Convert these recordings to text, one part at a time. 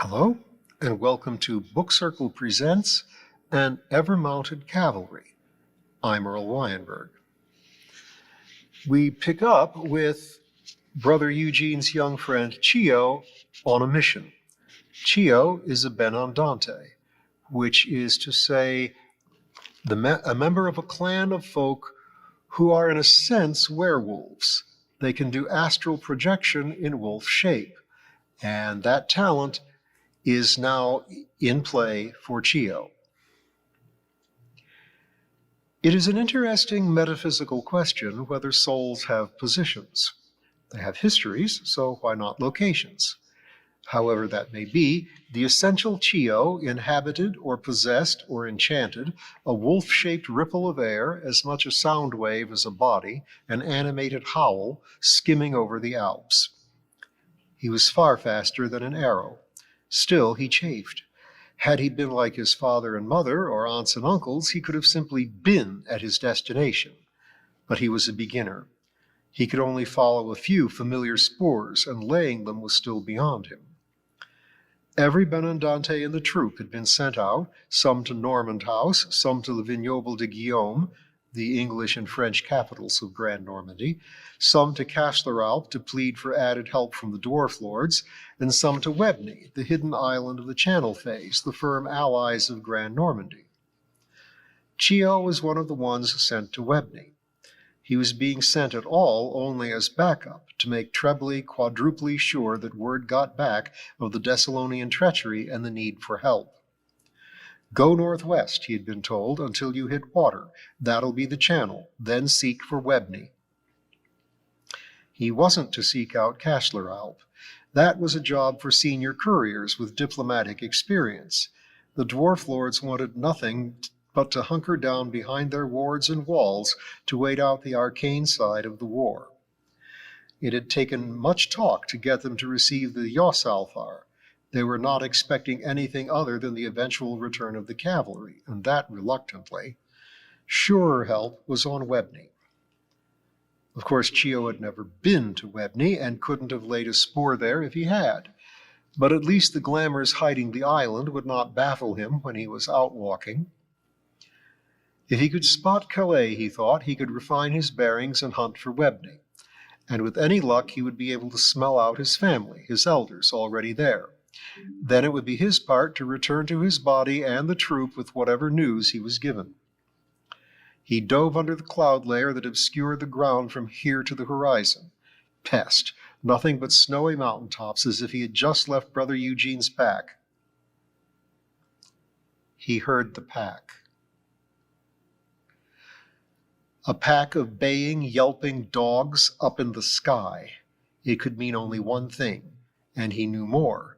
Hello, and welcome to Book Circle Presents An Ever-Mounted Cavalry. I'm Earl Weinberg. We pick up with Brother Eugene's young friend Chio on a mission. Chio is a Benandante, which is to say a member of a clan of folk who are in a sense werewolves. They can do astral projection in wolf shape, and that talent is now in play for Chio. It is an interesting metaphysical question whether souls have positions. They have histories, so why not locations? However that may be, the essential Chio inhabited or possessed or enchanted a wolf-shaped ripple of air, as much a sound wave as a body, an animated howl skimming over the Alps. He was far faster than an arrow. Still, he chafed. Had he been like his father and mother, or aunts and uncles, he could have simply been at his destination. But he was a beginner. He could only follow a few familiar spoors, and laying them was still beyond him. Every Benandante in the troop had been sent out, some to Normand House, some to the Vignoble de Guillaume, the English and French capitals of Grand Normandy, some to Castleralp to plead for added help from the dwarf lords, and some to Webney, the hidden island of the Channel Fays, the firm allies of Grand Normandy. Chio was one of the ones sent to Webney. He was being sent at all only as backup, to make trebly, quadruply sure that word got back of the Desalonian treachery and the need for help. Go northwest, he had been told, until you hit water. That'll be the channel. Then seek for Webney. He wasn't to seek out Castleralp. That was a job for senior couriers with diplomatic experience. The dwarf lords wanted nothing but to hunker down behind their wards and walls to wait out the arcane side of the war. It had taken much talk to get them to receive the Yossalfar. They were not expecting anything other than the eventual return of the cavalry, and that reluctantly. Surer help was on Webney. Of course, Chio had never been to Webney and couldn't have laid a spoor there if he had. But at least the glamours hiding the island would not baffle him when he was out walking. If he could spot Calais, he thought, he could refine his bearings and hunt for Webney. And with any luck, he would be able to smell out his family, his elders, already there. Then it would be his part to return to his body and the troop with whatever news he was given. He dove under the cloud layer that obscured the ground from here to the horizon. Pest, nothing but snowy mountaintops, as if he had just left Brother Eugene's pack. He heard the pack. A pack of baying, yelping dogs up in the sky. It could mean only one thing, and he knew more.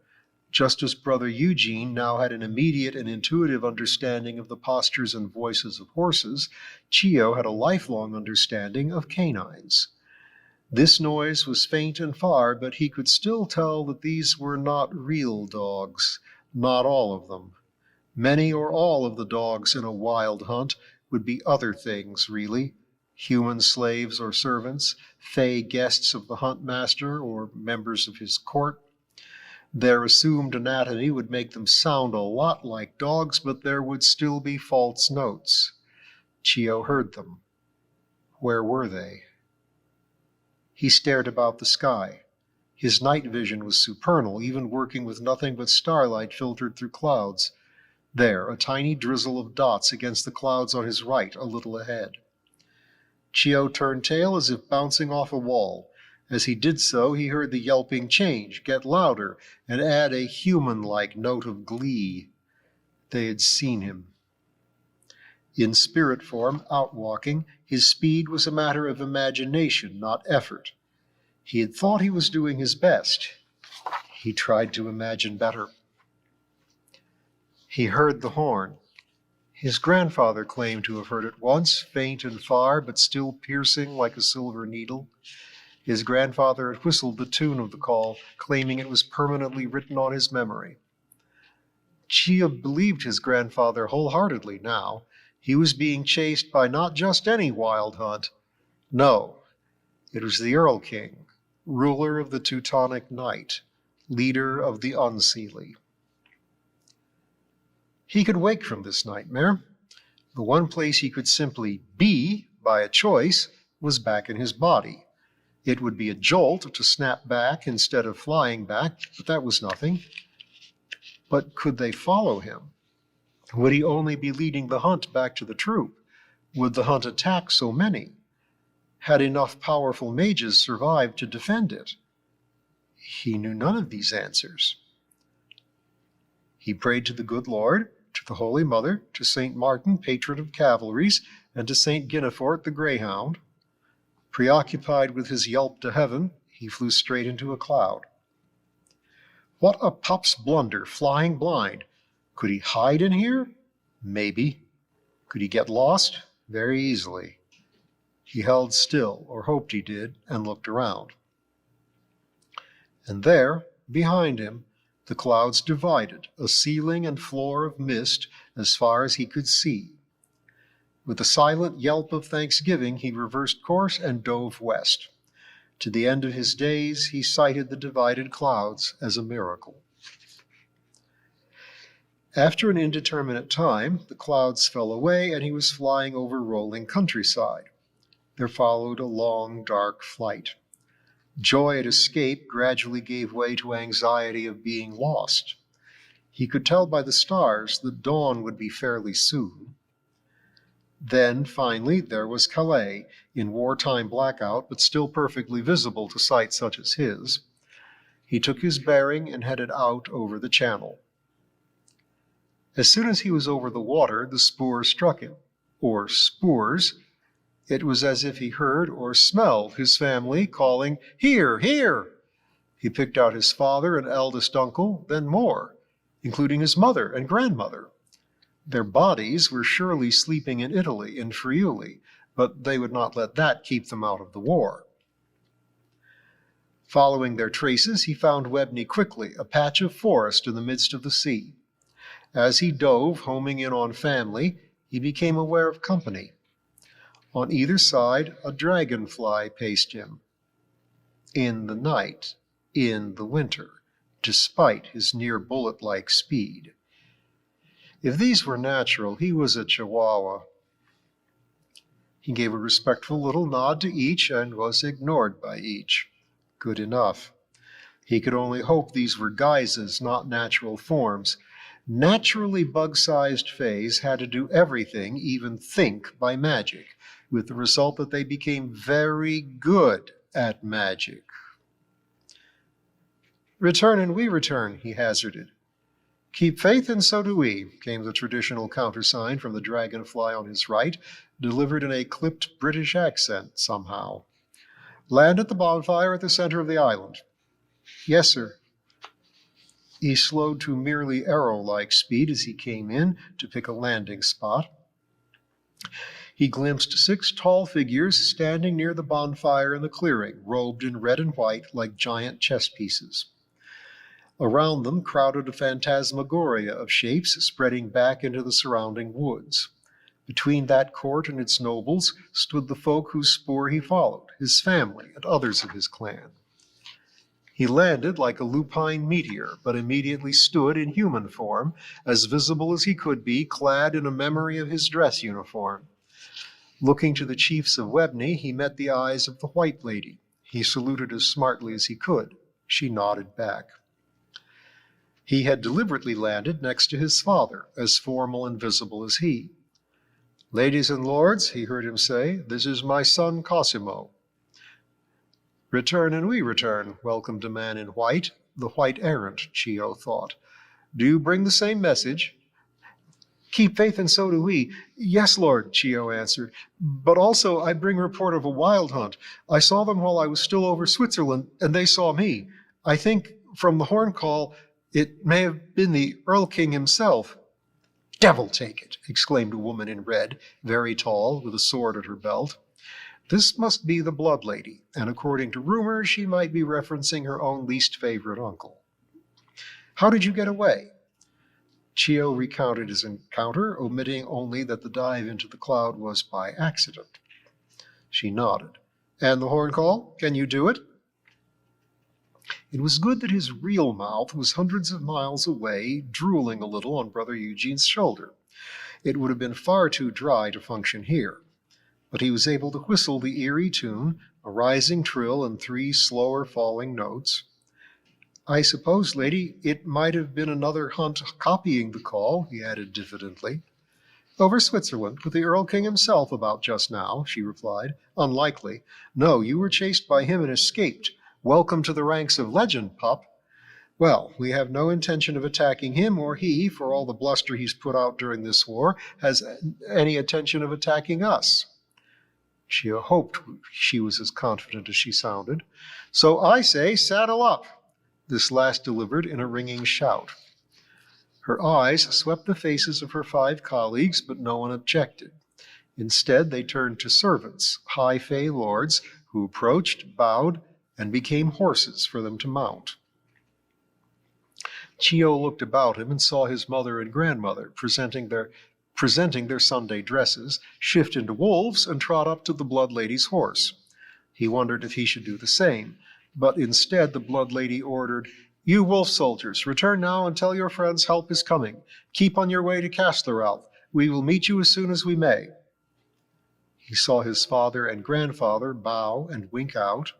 Just as Brother Eugene now had an immediate and intuitive understanding of the postures and voices of horses, Chio had a lifelong understanding of canines. This noise was faint and far, but he could still tell that these were not real dogs, not all of them. Many or all of the dogs in a wild hunt would be other things, really. Human slaves or servants, fey guests of the hunt master or members of his court. Their assumed anatomy would make them sound a lot like dogs, but there would still be false notes. Chio heard them. Where were they? He stared about the sky. His night vision was supernal, even working with nothing but starlight filtered through clouds. There, a tiny drizzle of dots against the clouds on his right, a little ahead. Chio turned tail as if bouncing off a wall. As he did so, he heard the yelping change, get louder, and add a human-like note of glee. They had seen him. In spirit form, out walking, his speed was a matter of imagination, not effort. He had thought he was doing his best. He tried to imagine better. He heard the horn. His grandfather claimed to have heard it once, faint and far, but still piercing like a silver needle. His grandfather had whistled the tune of the call, claiming it was permanently written on his memory. Chio believed his grandfather wholeheartedly now. He was being chased by not just any wild hunt. No, it was the Earl King, ruler of the Teutonic Night, leader of the Unseelie. He could wake from this nightmare. The one place he could simply be by a choice was back in his body. It would be a jolt to snap back instead of flying back, but that was nothing. But could they follow him? Would he only be leading the hunt back to the troop? Would the hunt attack so many? Had enough powerful mages survived to defend it? He knew none of these answers. He prayed to the good Lord, to the Holy Mother, to St. Martin, patron of cavalries, and to St. Guinefort, the greyhound. Preoccupied with his yelp to heaven, he flew straight into a cloud. What a pup's blunder, flying blind. Could he hide in here? Maybe. Could he get lost? Very easily. He held still, or hoped he did, and looked around. And there, behind him, the clouds divided, a ceiling and floor of mist as far as he could see. With a silent yelp of thanksgiving, he reversed course and dove west. To the end of his days, he sighted the divided clouds as a miracle. After an indeterminate time, the clouds fell away and he was flying over rolling countryside. There followed a long, dark flight. Joy at escape gradually gave way to anxiety of being lost. He could tell by the stars that dawn would be fairly soon. Then, finally, there was Calais, in wartime blackout, but still perfectly visible to sight such as his. He took his bearing and headed out over the channel. As soon as he was over the water, the spoor struck him, or spoors. It was as if he heard or smelled his family calling, "Here, here!" He picked out his father and eldest uncle, then more, including his mother and grandmother. Their bodies were surely sleeping in Italy, in Friuli, but they would not let that keep them out of the war. Following their traces, he found Webney quickly, a patch of forest in the midst of the sea. As he dove, homing in on family, he became aware of company. On either side, a dragonfly paced him. In the night, in the winter, despite his near bullet-like speed. If these were natural, he was a Chihuahua. He gave a respectful little nod to each and was ignored by each. Good enough. He could only hope these were guises, not natural forms. Naturally bug-sized Fays had to do everything, even think, by magic, with the result that they became very good at magic. "Return and we return," he hazarded. "Keep faith and so do we," came the traditional countersign from the dragonfly on his right, delivered in a clipped British accent somehow. "Land at the bonfire at the center of the island." "Yes, sir." He slowed to merely arrow-like speed as he came in to pick a landing spot. He glimpsed 6 tall figures standing near the bonfire in the clearing, robed in red and white like giant chess pieces. Around them crowded a phantasmagoria of shapes spreading back into the surrounding woods. Between that court and its nobles stood the folk whose spoor he followed, his family and others of his clan. He landed like a lupine meteor, but immediately stood in human form, as visible as he could be, clad in a memory of his dress uniform. Looking to the chiefs of Webney, he met the eyes of the White Lady. He saluted as smartly as he could. She nodded back. He had deliberately landed next to his father, as formal and visible as he. "Ladies and lords," he heard him say, "this is my son Cosimo." "Return and we return," welcomed a man in white, the white errant, Chio thought. "Do you bring the same message?" "Keep faith and so do we." "Yes, Lord," Chio answered. "But also I bring report of a wild hunt. I saw them while I was still over Switzerland, and they saw me. I think, from the horn call, it may have been the Earl King himself." "Devil take it!" exclaimed a woman in red, very tall, with a sword at her belt. This must be the Blood Lady, and according to rumor, she might be referencing her own least favorite uncle. "How did you get away?" Chio recounted his encounter, omitting only that the dive into the cloud was by accident. She nodded. "And the horn call? Can you do it?" It was good that his real mouth was hundreds of miles away, drooling a little on Brother Eugene's shoulder. It would have been far too dry to function here. But he was able to whistle the eerie tune, a rising trill and 3 slower falling notes. I suppose, lady, it might have been another hunt copying the call, he added diffidently. Over Switzerland, with the Earl King himself about just now, she replied. Unlikely. No, you were chased by him and escaped. Welcome to the ranks of legend, pup. Well, we have no intention of attacking him, or he, for all the bluster he's put out during this war, has any intention of attacking us. She hoped she was as confident as she sounded. So I say, saddle up. This last delivered in a ringing shout. Her eyes swept the faces of her 5 colleagues, but no one objected. Instead, they turned to servants, high Fay lords, who approached, bowed, and became horses for them to mount. Chio looked about him and saw his mother and grandmother presenting their Sunday dresses, shift into wolves, and trot up to the Blood Lady's horse. He wondered if he should do the same, but instead the Blood Lady ordered, You wolf soldiers, return now and tell your friends help is coming. Keep on your way to Castleralf. We will meet you as soon as we may. He saw his father and grandfather bow and wink out,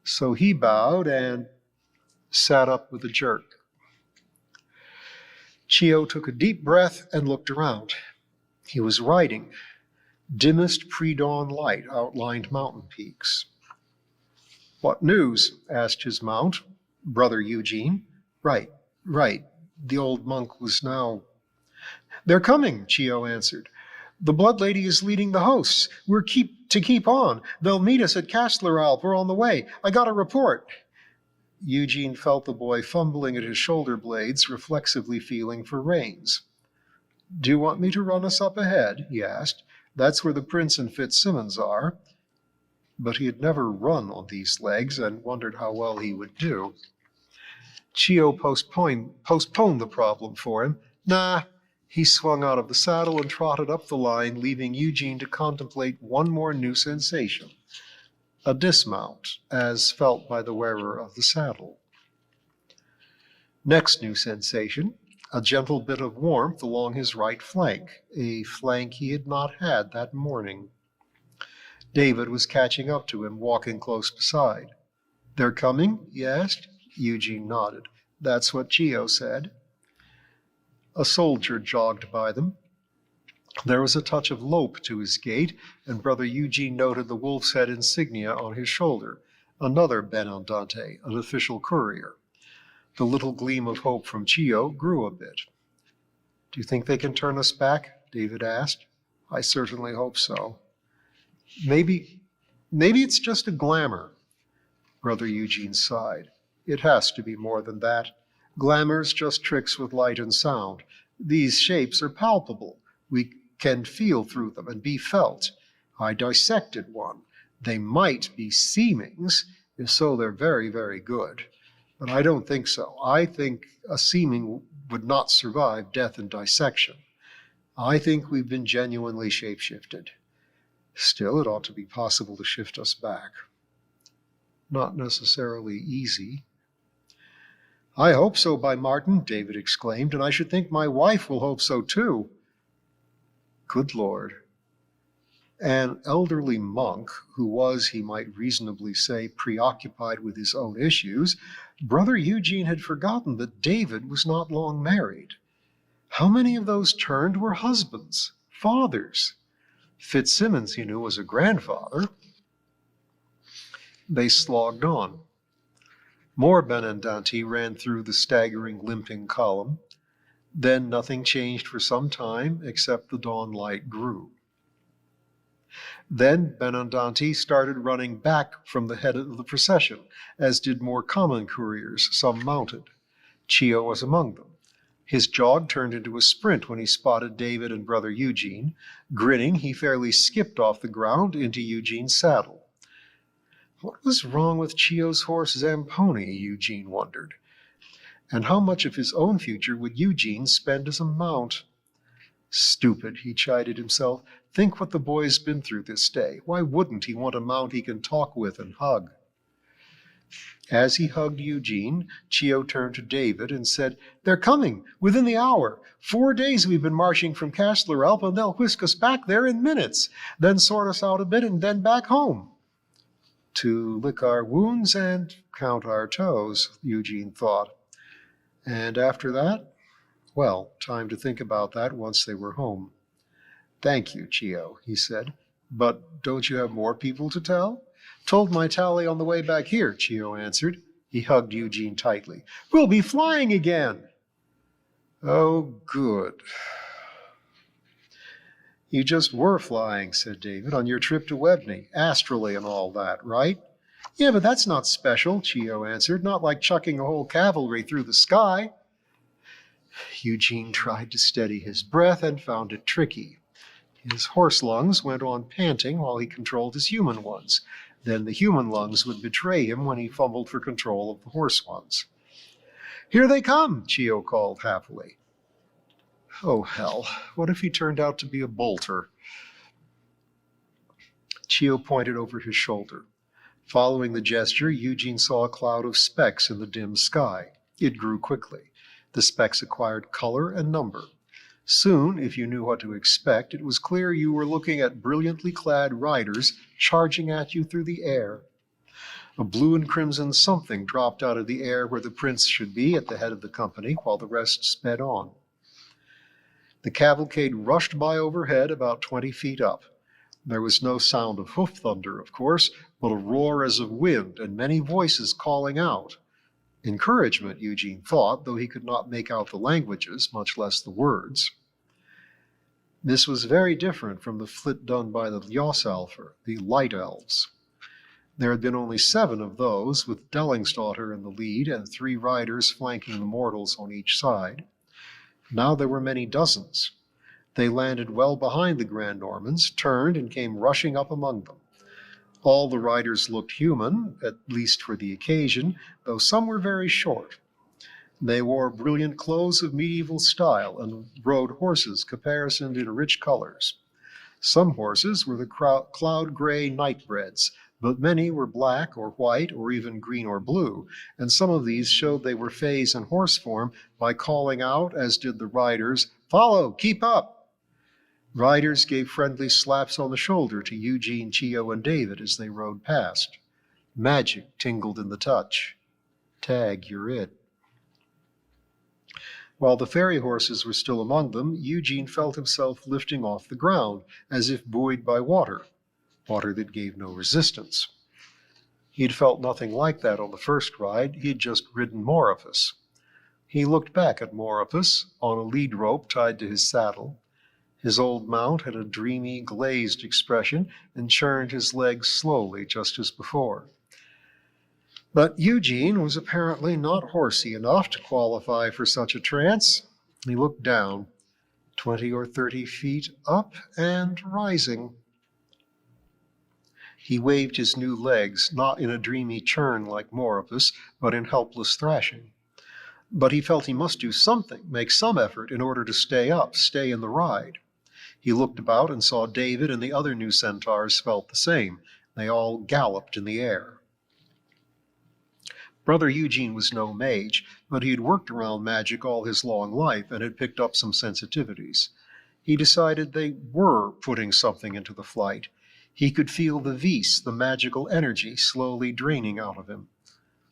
so he bowed and sat up with a jerk. Chio took a deep breath and looked around. He was riding. Dimmest pre-dawn light outlined mountain peaks. What news? Asked his mount, Brother Eugene. Right. The old monk was now. They're coming, Chio answered. The Blood Lady is leading the hosts. We're to keep on. They'll meet us at Castleralf. We're on the way. I got a report. Eugene felt the boy fumbling at his shoulder blades, reflexively feeling for reins. Do you want me to run us up ahead? He asked. That's where the Prince and Fitzsimmons are. But he had never run on these legs and wondered how well he would do. Chio postponed the problem for him. Nah. He swung out of the saddle and trotted up the line, leaving Eugene to contemplate one more new sensation. A dismount, as felt by the wearer of the saddle. Next new sensation, a gentle bit of warmth along his right flank, a flank he had not had that morning. David was catching up to him, walking close beside. They're coming? He asked. Eugene nodded. That's what Chio said. A soldier jogged by them. There was a touch of lope to his gait, and Brother Eugene noted the wolf's head insignia on his shoulder, another Benandante, an official courier. The little gleam of hope from Chio grew a bit. Do you think they can turn us back? David asked. I certainly hope so. Maybe it's just a glamour. Brother Eugene sighed. It has to be more than that. Glamour's just tricks with light and sound. These shapes are palpable. We can feel through them and be felt. I dissected one. They might be seemings. If so, they're very, very good. But I don't think so. I think a seeming would not survive death and dissection. I think we've been genuinely shape-shifted. Still, it ought to be possible to shift us back. Not necessarily easy. I hope so, by Martin, David exclaimed, and I should think my wife will hope so too. Good Lord. An elderly monk, who was, he might reasonably say, preoccupied with his own issues, Brother Eugene had forgotten that David was not long married. How many of those turned were husbands, fathers? Fitzsimmons, he knew, was a grandfather. They slogged on. More Benandante ran through the staggering, limping column. Then nothing changed for some time except the dawn light grew. Then Benandante started running back from the head of the procession, as did more common couriers, some mounted. Chio was among them. His jog turned into a sprint when he spotted David and Brother Eugene. Grinning, he fairly skipped off the ground into Eugene's saddle. What was wrong with Chio's horse Zamponi, Eugene wondered. And how much of his own future would Eugene spend as a mount? Stupid, he chided himself. Think what the boy's been through this day. Why wouldn't he want a mount he can talk with and hug? As he hugged Eugene, Chio turned to David and said, "They're coming, within the hour. 4 days we've been marching from Castler Alp, and they'll whisk us back there in minutes, then sort us out a bit and then back home." To lick our wounds and count our toes, Eugene thought. And after that, well, time to think about that once they were home. "Thank you, Chio," he said. "But don't you have more people to tell?" "Told my tally on the way back here," Chio answered. He hugged Eugene tightly. "We'll be flying again." "Oh, good." "You just were flying," said David, "on your trip to Webney, astrally and all that, right?" "Yeah, but that's not special," Chio answered. "Not like chucking a whole cavalry through the sky." Eugene tried to steady his breath and found it tricky. His horse lungs went on panting while he controlled his human ones. Then the human lungs would betray him when he fumbled for control of the horse ones. "Here they come," Chio called happily. Oh, hell, what if he turned out to be a bolter? Chio pointed over his shoulder. Following the gesture, Eugene saw a cloud of specks in the dim sky. It grew quickly. The specks acquired color and number. Soon, if you knew what to expect, it was clear you were looking at brilliantly clad riders charging at you through the air. A blue and crimson something dropped out of the air where the prince should be at the head of the company, while the rest sped on. The cavalcade rushed by overhead about 20 feet up. There was no sound of hoof thunder, of course, but a roar as of wind and many voices calling out. Encouragement, Eugene thought, though he could not make out the languages, much less the words. This was very different from the flit done by the Ljosalfr, the light elves. There had been only 7 of those, with Dellingsdottir in the lead and 3 riders flanking the mortals on each side. Now there were many dozens. They landed well behind the Grand Normans, turned, and came rushing up among them. All the riders looked human, at least for the occasion, though some were very short. They wore brilliant clothes of medieval style and rode horses caparisoned in rich colors. Some horses were the cloud-gray nightbreds, but many were black or white or even green or blue, and some of these showed they were Fays in horse form by calling out, as did the riders, "Follow, keep up!" Riders gave friendly slaps on the shoulder to Eugene, Chio, and David as they rode past. Magic tingled in the touch. Tag, you're it. While the ferry horses were still among them, Eugene felt himself lifting off the ground, as if buoyed by water that gave no resistance. He had felt nothing like that on the first ride. He had just ridden Moripus. He looked back at Moripus on a lead rope tied to his saddle. His old mount had a dreamy, glazed expression and churned his legs slowly, just as before. But Eugene was apparently not horsey enough to qualify for such a trance. He looked down, 20 or 30 feet up and rising. He waved his new legs, not in a dreamy churn like Moripus, but in helpless thrashing. But he felt he must do something, make some effort in order to stay up, stay in the ride. He looked about and saw David and the other new centaurs felt the same. They all galloped in the air. Brother Eugene was no mage, but he had worked around magic all his long life and had picked up some sensitivities. He decided they were putting something into the flight. He could feel the vis, the magical energy, slowly draining out of him.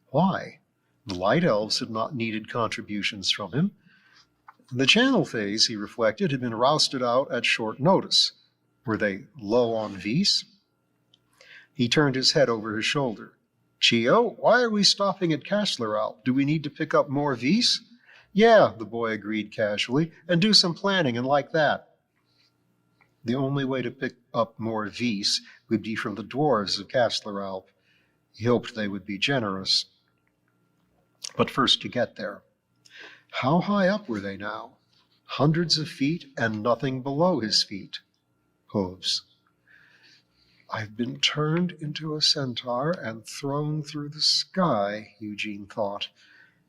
Why? The light elves had not needed contributions from him. The channel phase, he reflected, had been rousted out at short notice. Were they low on vis? He turned his head over his shoulder. "Chio, why are we stopping at Castleralp? Do we need to pick up more vis?" "Yeah," the boy agreed casually, "and do some planning and like that." The only way to pick up more vis would be from the dwarves of Castleralp. He hoped they would be generous. But first to get there. How high up were they now? Hundreds of feet and nothing below his feet. Hooves. "I've been turned into a centaur and thrown through the sky," Eugene thought.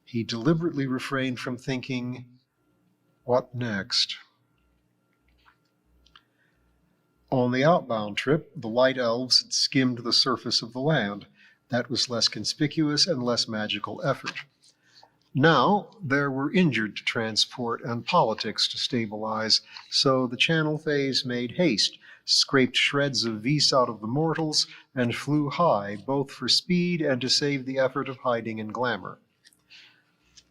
He deliberately refrained from thinking, what next? On the outbound trip, the light elves had skimmed the surface of the land. That was less conspicuous and less magical effort. Now there were injured to transport and politics to stabilize, so the Channel Fays made haste, scraped shreds of Vis out of the mortals, and flew high, both for speed and to save the effort of hiding in glamour.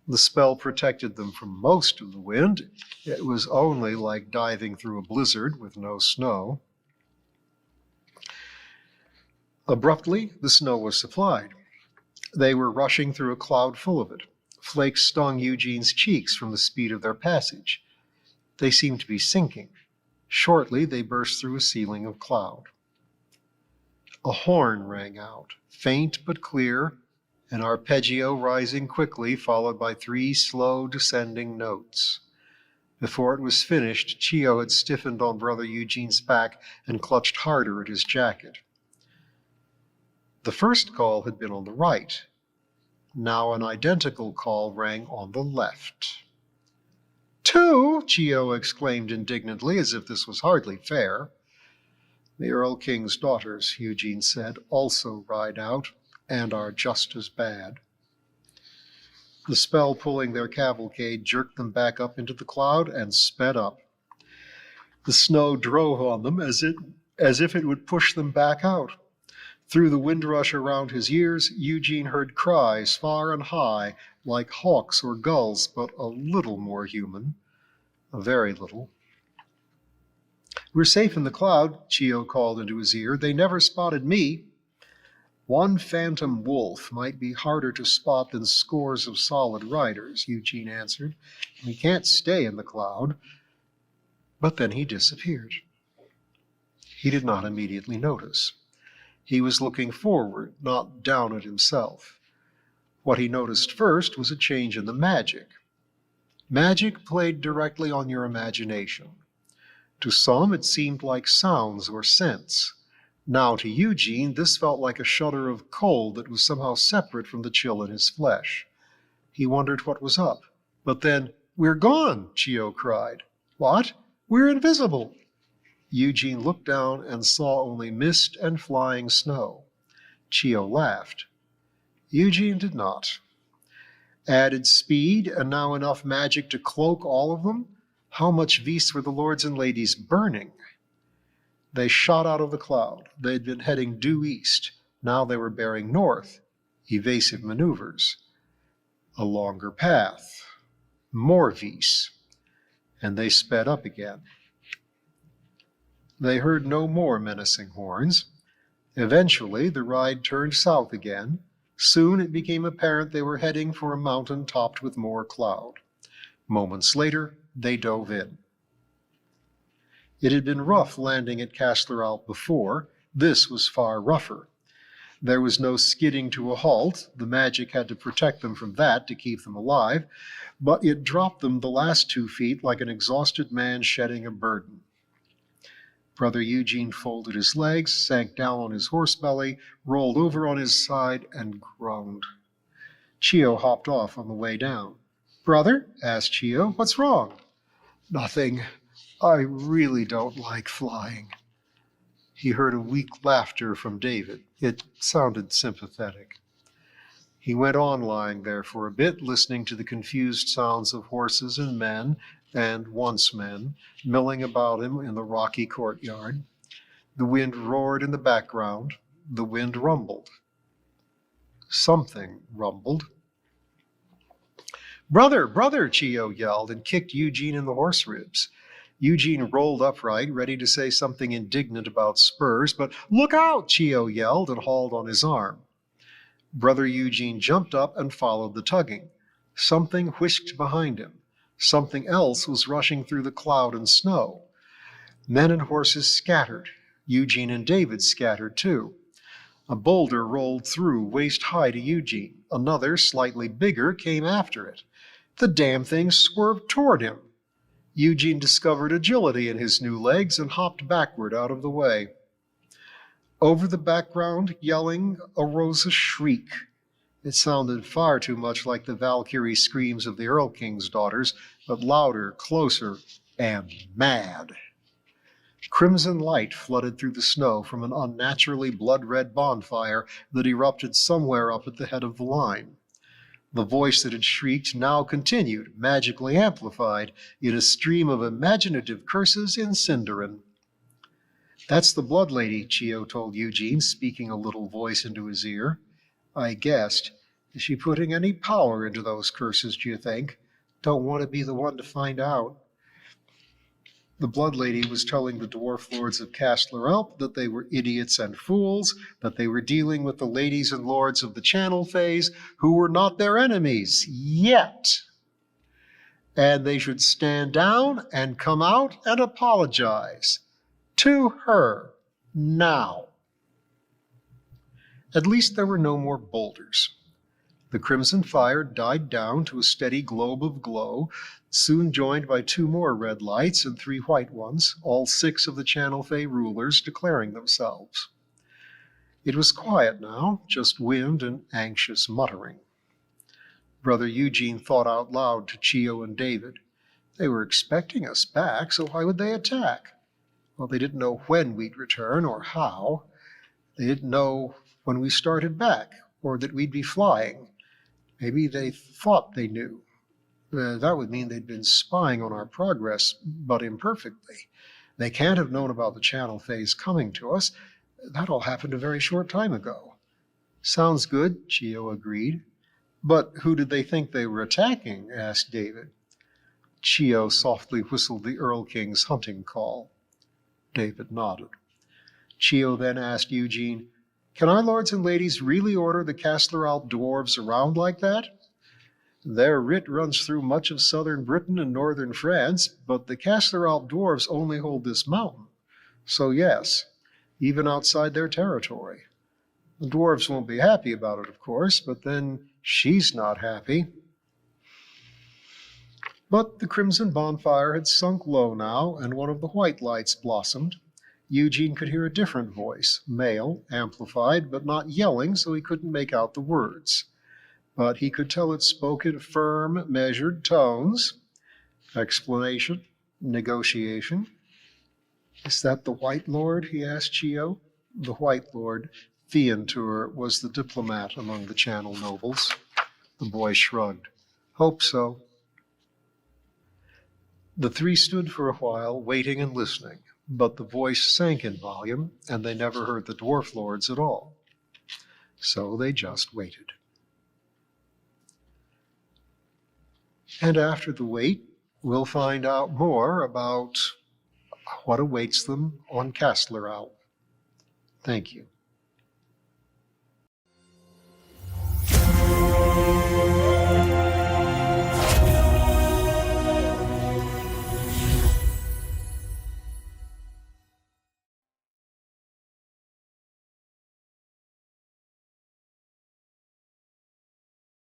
The spell protected them from most of the wind. It was only like diving through a blizzard with no snow. Abruptly, the snow was supplied. They were rushing through a cloud full of it. Flakes stung Eugene's cheeks from the speed of their passage. They seemed to be sinking. Shortly, they burst through a ceiling of cloud. A horn rang out, faint but clear, an arpeggio rising quickly, followed by 3 slow descending notes. Before it was finished, Chio had stiffened on Brother Eugene's back and clutched harder at his jacket. The first call had been on the right. Now an identical call rang on the left. 2! Chio exclaimed indignantly, as if this was hardly fair. The Earl King's daughters, Eugene said, also ride out and are just as bad. The spell pulling their cavalcade jerked them back up into the cloud and sped up. The snow drove on them as if it would push them back out. Through the windrush around his ears, Eugene heard cries far and high, like hawks or gulls, but a little more human. A very little. "We're safe in the cloud," Chio called into his ear. "They never spotted me." "One phantom wolf might be harder to spot than scores of solid riders," Eugene answered. "We can't stay in the cloud." But then he disappeared. He did not immediately notice. He was looking forward, not down at himself. What he noticed first was a change in the magic. Magic played directly on your imagination. To some, it seemed like sounds or scents. Now to Eugene, this felt like a shudder of cold that was somehow separate from the chill in his flesh. He wondered what was up. But then, "We're gone!" Chio cried. "What? We're invisible!" Eugene looked down and saw only mist and flying snow. Chio laughed. Eugene did not. Added speed, and now enough magic to cloak all of them? How much Vis were the lords and ladies burning? They shot out of the cloud. They had been heading due east. Now they were bearing north. Evasive maneuvers. A longer path. More Vis. And they sped up again. They heard no more menacing horns. Eventually, the ride turned south again. Soon it became apparent they were heading for a mountain topped with more cloud. Moments later, they dove in. It had been rough landing at Castleralp before. This was far rougher. There was no skidding to a halt. The magic had to protect them from that to keep them alive, but it dropped them the last 2 feet like an exhausted man shedding a burden. Brother Eugene folded his legs, sank down on his horse belly, rolled over on his side, and groaned. Chio hopped off on the way down. "Brother," asked Chio, "what's wrong?" "Nothing. I really don't like flying." He heard a weak laughter from David. It sounded sympathetic. He went on lying there for a bit, listening to the confused sounds of horses and men, and once men, milling about him in the rocky courtyard. The wind roared in the background. The wind rumbled. Something rumbled. "Brother, brother!" Chio yelled and kicked Eugene in the horse ribs. Eugene rolled upright, ready to say something indignant about spurs, but "Look out!" Chio yelled and hauled on his arm. Brother Eugene jumped up and followed the tugging. Something whisked behind him. Something else was rushing through the cloud and snow. Men and horses scattered. Eugene and David scattered too. A boulder rolled through waist high to Eugene. Another, slightly bigger, came after it. The damn thing swerved toward him. Eugene discovered agility in his new legs and hopped backward out of the way. Over the background, yelling, arose a shriek. It sounded far too much like the Valkyrie screams of the Earl King's daughters, but louder, closer, and mad. Crimson light flooded through the snow from an unnaturally blood-red bonfire that erupted somewhere up at the head of the line. The voice that had shrieked now continued, magically amplified, in a stream of imaginative curses in Sindarin. "That's the Blood Lady," Chio told Eugene, speaking a little voice into his ear. "I guessed. Is she putting any power into those curses, do you think? Don't want to be the one to find out." The Blood Lady was telling the dwarf lords of Castler-Alp that they were idiots and fools, that they were dealing with the ladies and lords of the Channel Fays, who were not their enemies yet. And they should stand down and come out and apologize to her now. At least there were no more boulders. The crimson fire died down to a steady globe of glow, soon joined by 2 more red lights and 3 white ones, all 6 of the Channel Fay rulers declaring themselves. It was quiet now, just wind and anxious muttering. Brother Eugene thought out loud to Chio and David. They were expecting us back, so why would they attack? Well, they didn't know when we'd return or how. They didn't know when we started back or that we'd be flying. Maybe they thought they knew. That would mean they'd been spying on our progress, but imperfectly. They can't have known about the Channel Fays coming to us. That all happened a very short time ago. Sounds good, Chio agreed. But who did they think they were attacking? Asked David. Chio softly whistled the Earl King's hunting call. David nodded. Chio then asked Eugene, "Can our lords and ladies really order the Castler-Alp dwarves around like that? Their writ runs through much of southern Britain and northern France, but the Castler-Alp dwarves only hold this mountain. So yes, even outside their territory. The dwarves won't be happy about it, of course, but then she's not happy." But the crimson bonfire had sunk low now, and one of the white lights blossomed. Eugene could hear a different voice, male, amplified, but not yelling, so he couldn't make out the words. But he could tell it spoke in firm, measured tones. Explanation, negotiation. "Is that the White Lord?" he asked Chio. The White Lord, Theantur, was the diplomat among the Channel nobles. The boy shrugged. "Hope so." The 3 stood for a while, waiting and listening, but the voice sank in volume, and they never heard the dwarf lords at all. So they just waited. And after the wait, we'll find out more about what awaits them on Castler-Alp. Thank you.